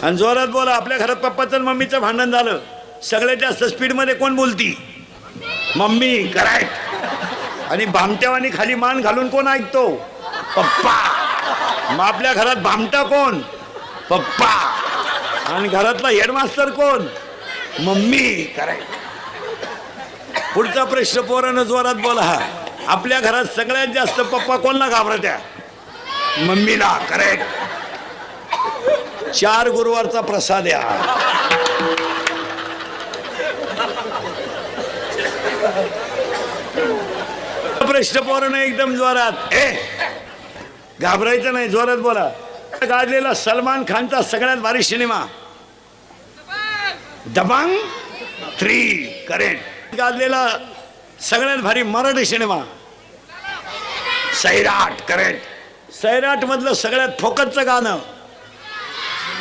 आणि जोरात बोला. आपल्या घरात पप्पाचं आणि मम्मीचं भांडण झालं, सगळ्यात जास्त स्पीड मध्ये कोण बोलती? मम्मी. करेक्ट. आणि भामट्यावानी खाली मान घालून कोण ऐकतो? पप्पा. मग आपल्या घरात भामटा कोण? पप्पा. आणि घरातला हेडमास्टर कोण? मम्मी. करेक्ट. पुढचा प्रश्न पोरानं जोरात बोला. आपल्या घरात सगळ्यात जास्त पप्पा कोणला घाबरत्या? मम्मीला. करेक्ट. 4 गुरुवारचा प्रसाद या. प्रश्न पोरानं एकदम जोरात. घाबरायचं नाही, जोरात बोला. गाजलेला सलमान खानचा सगळ्यात भारी सिनेमा दबंग 3. करेक्ट. गाजलेला सगळ्यात भारी मराठी सिनेमा सैराट. करेक्ट. सैराट मधलं सगळ्यात फोकसचं गाणं